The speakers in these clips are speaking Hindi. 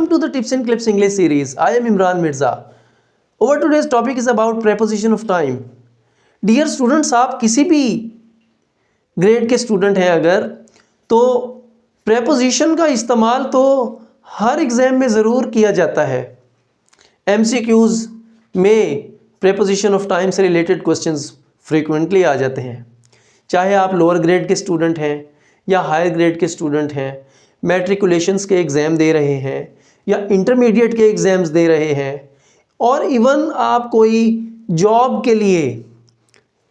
Welcome to the Tips and Clips English series. I am Imran Mirza. Over today's topic is about preposition of time. Dear students, आप किसी भी ग्रेड के स्टूडेंट हैं अगर, तो preposition का इस्तेमाल तो हर एग्ज़ाम में ज़रूर किया जाता है. MCQs में preposition of time से रिलेटेड क्वेश्चंस फ्रीक्वेंटली आ जाते हैं. चाहे आप लोअर ग्रेड के स्टूडेंट हैं या हायर ग्रेड के स्टूडेंट हैं, मैट्रिकुलेशंस के एग्ज़ाम दे रहे हैं या इंटरमीडिएट के एग्ज़ाम्स दे रहे हैं, और इवन आप कोई जॉब के लिए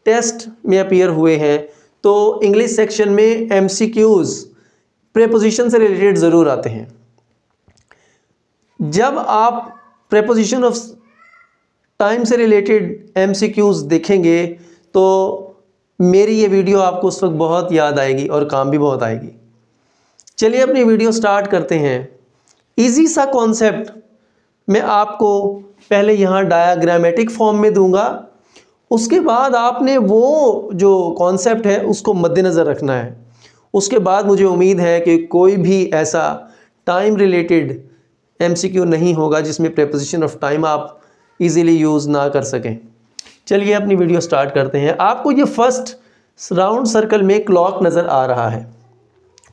टेस्ट में अपीयर हुए हैं, तो इंग्लिश सेक्शन में MCQs प्रेपोजिशन से रिलेटेड ज़रूर आते हैं. जब आप प्रेपोजिशन ऑफ टाइम से रिलेटेड MCQs देखेंगे तो मेरी ये वीडियो आपको उस वक्त बहुत याद आएगी और काम भी बहुत आएगी. चलिए अपनी वीडियो स्टार्ट करते हैं. इजी सा कॉन्सेप्ट मैं आपको पहले यहाँ डायग्रामेटिक फॉर्म में दूंगा, उसके बाद आपने वो जो कॉन्सेप्ट है उसको मद्देनज़र रखना है. उसके बाद मुझे उम्मीद है कि कोई भी ऐसा टाइम रिलेटेड MCQ नहीं होगा जिसमें प्रेपोजिशन ऑफ टाइम आप इजीली यूज़ ना कर सकें. चलिए अपनी वीडियो स्टार्ट करते हैं. आपको ये फर्स्ट राउंड सर्कल में क्लॉक नज़र आ रहा है,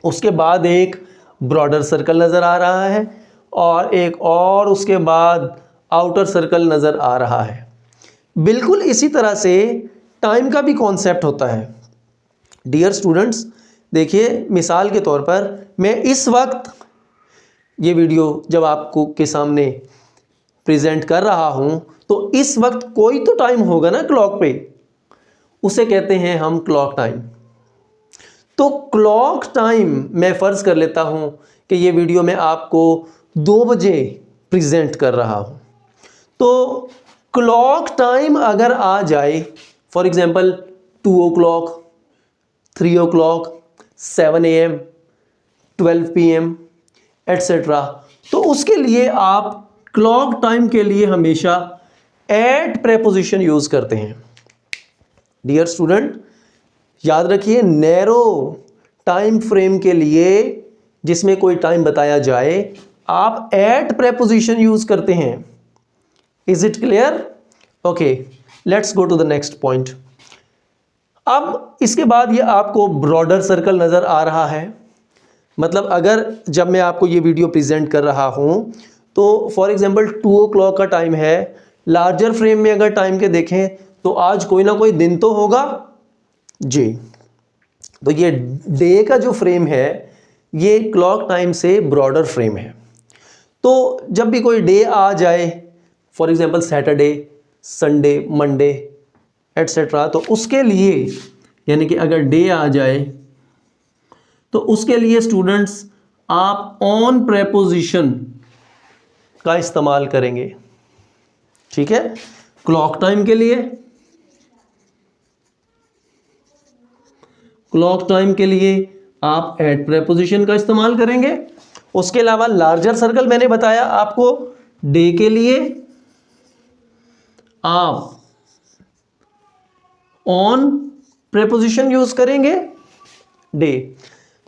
उसके बाद एक ब्रॉडर सर्कल नज़र आ रहा है और एक और उसके बाद आउटर सर्कल नज़र आ रहा है. बिल्कुल इसी तरह से टाइम का भी कॉन्सेप्ट होता है. डियर स्टूडेंट्स, देखिए मिसाल के तौर पर मैं इस वक्त ये वीडियो जब आपको के सामने प्रेजेंट कर रहा हूँ, तो इस वक्त कोई तो टाइम होगा ना क्लॉक पे, उसे कहते हैं हम क्लॉक टाइम. तो क्लॉक टाइम मैं फ़र्ज़ कर लेता हूँ कि ये वीडियो मैं आपको 2 बजे प्रेजेंट कर रहा हूँ. तो क्लॉक टाइम अगर आ जाए, for example 2 o'clock, 3 o'clock, 7 AM, 12 PM etcetera, तो उसके लिए आप क्लॉक टाइम के लिए हमेशा एट प्रेपोजिशन यूज़ करते हैं. डियर स्टूडेंट, याद रखिए, नैरो टाइम फ्रेम के लिए जिसमें कोई टाइम बताया जाए आप एट प्रेपोजिशन यूज़ करते हैं. Is it clear? Okay, let's go to the next point. अब इसके बाद ये आपको ब्रॉडर सर्कल नज़र आ रहा है. मतलब अगर जब मैं आपको ये वीडियो प्रेजेंट कर रहा हूँ तो फॉर एग्जांपल 2 o'clock का टाइम है, लार्जर फ्रेम में अगर टाइम के देखें तो आज कोई ना कोई दिन तो होगा जी. तो ये डे का जो फ्रेम है ये क्लॉक टाइम से ब्रॉडर फ्रेम है. तो जब भी कोई डे आ जाए, for example Saturday, Sunday, Monday etcetera, तो उसके लिए यानी कि अगर डे आ जाए तो उसके लिए स्टूडेंट्स आप ऑन प्रेपोजिशन का इस्तेमाल करेंगे. ठीक है, क्लॉक टाइम के लिए, क्लॉक टाइम के लिए आप एट प्रेपोजिशन का इस्तेमाल करेंगे. उसके अलावा लार्जर सर्कल मैंने बताया आपको, डे के लिए आप ऑन प्रेपोजिशन यूज करेंगे डे.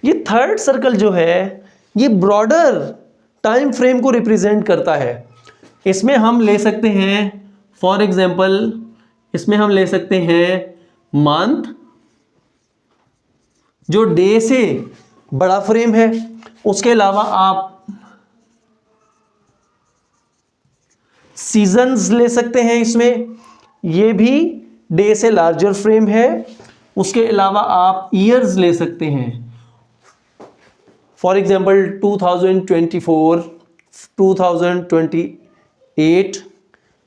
ये थर्ड सर्कल जो है ये ब्रॉडर टाइम फ्रेम को रिप्रेजेंट करता है. इसमें हम ले सकते हैं, फॉर एग्जांपल इसमें हम ले सकते हैं मंथ, जो डे से बड़ा फ्रेम है. उसके अलावा आप सीजन्स ले सकते हैं, इसमें ये भी डे से लार्जर फ्रेम है. उसके अलावा आप ईयर्स ले सकते हैं, फॉर एग्जांपल 2024, 2028,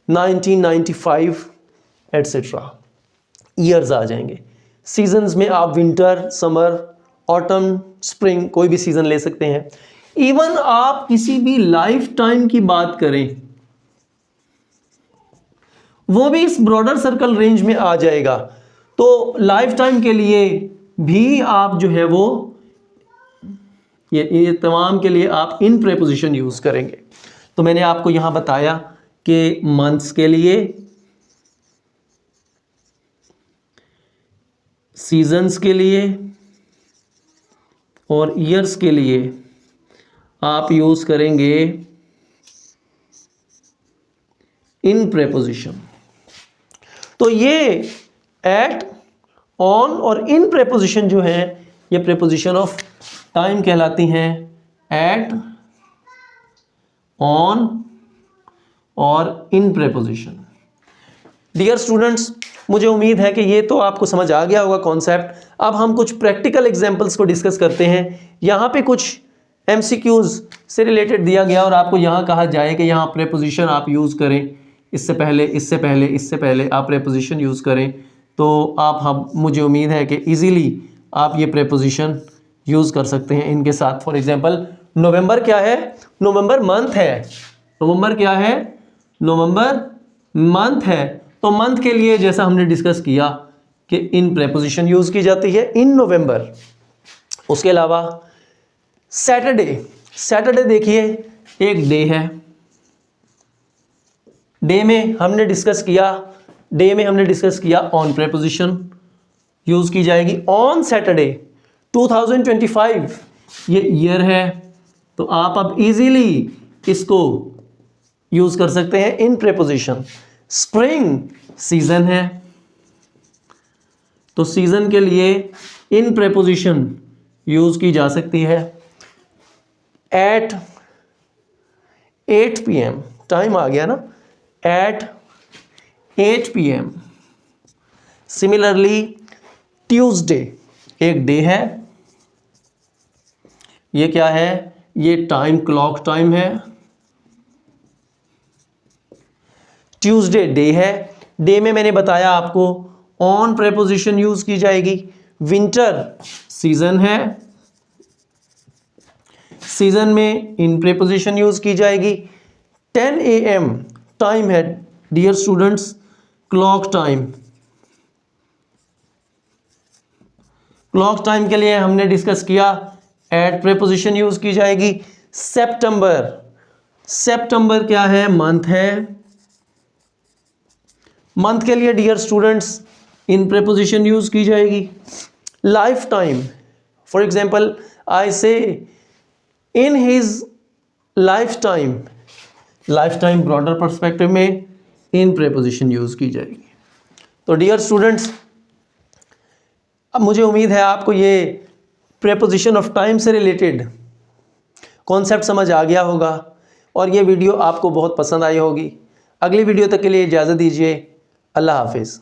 1995 एट्सेट्रा, ईयर्स आ जाएंगे. सीजन्स में आप विंटर, समर, ऑटम, स्प्रिंग कोई भी सीजन ले सकते हैं. इवन आप किसी भी लाइफ टाइम की बात करें वो भी इस ब्रॉडर सर्कल रेंज में आ जाएगा. तो लाइफ टाइम के लिए भी आप जो है वो ये तमाम के लिए आप इन प्रेपोजिशन यूज करेंगे. तो मैंने आपको यहां बताया कि मंथ्स के लिए, सीजन्स के लिए और ईयर्स के लिए आप यूज करेंगे इन प्रेपोजिशन। तो ये एट, ऑन और इन प्रेपोजिशन जो है ये प्रेपोजिशन ऑफ टाइम कहलाती हैं। एट, ऑन और इन प्रेपोजिशन। डियर स्टूडेंट्स, मुझे उम्मीद है कि ये तो आपको समझ आ गया होगा कॉन्सेप्ट। अब हम कुछ प्रैक्टिकल एग्जांपल्स को डिस्कस करते हैं। यहाँ पे कुछ एमसीक्यूज से रिलेटेड दिया गया और आपको यहाँ कहा जाए कि यहाँ प्रेपोजिशन आप यूज़ करें, इससे पहले इससे पहले इससे पहले आप प्रेपोजिशन यूज़ करें। तो आप मुझे उम्मीद है कि इजीली आप ये प्रेपोजिशन यूज़ कर सकते हैं इनके साथ। फॉर एग्जांपल, नवंबर क्या है? नवंबर मंथ है। नवंबर क्या है? नवंबर मंथ है। तो मंथ के लिए जैसा हमने डिस्कस किया कि इन प्रेपोजिशन यूज़ की जाती है, इन नवंबर। उसके अलावा सैटरडे, सैटरडे देखिए एक डे है। डे में हमने डिस्कस किया ऑन प्रेपोजिशन यूज़ की जाएगी। ऑन सैटरडे 2025 ये ईयर है, तो आप अब इजीली इसको यूज़ कर सकते हैं इन प्रेपोजिशन। स्प्रिंग सीजन है, तो सीजन के लिए इन प्रेपोजिशन यूज़ की जा सकती है। एट 8 PM, टाइम आ गया ना, एट 8 PM। सिमिलरली ट्यूसडे एक डे है। ये क्या है? ये टाइम, क्लॉक टाइम है। ट्यूसडे डे है। डे में मैंने बताया आपको ऑन प्रेपोजिशन यूज की जाएगी। विंटर सीजन है, सीजन में इन प्रेपोजिशन यूज की जाएगी। 10 AM टाइम है dear students, clock time. Clock time के लिए हमने डिस्कस किया एट प्रेपोजिशन यूज की जाएगी। सितंबर, सितंबर क्या है? मंथ है। मंथ के लिए dear students in preposition use की जाएगी। Life time, for example I say in his life time, life time broader perspective में इन प्रेपोजिशन यूज की जाएगी। तो डियर स्टूडेंट्स, अब मुझे उम्मीद है आपको ये प्रेपोजिशन ऑफ टाइम से रिलेटेड कॉन्सेप्ट समझ आ गया होगा और ये वीडियो आपको बहुत पसंद आई होगी। अगली वीडियो तक के लिए इजाज़त दीजिए। अल्लाह हाफिज़।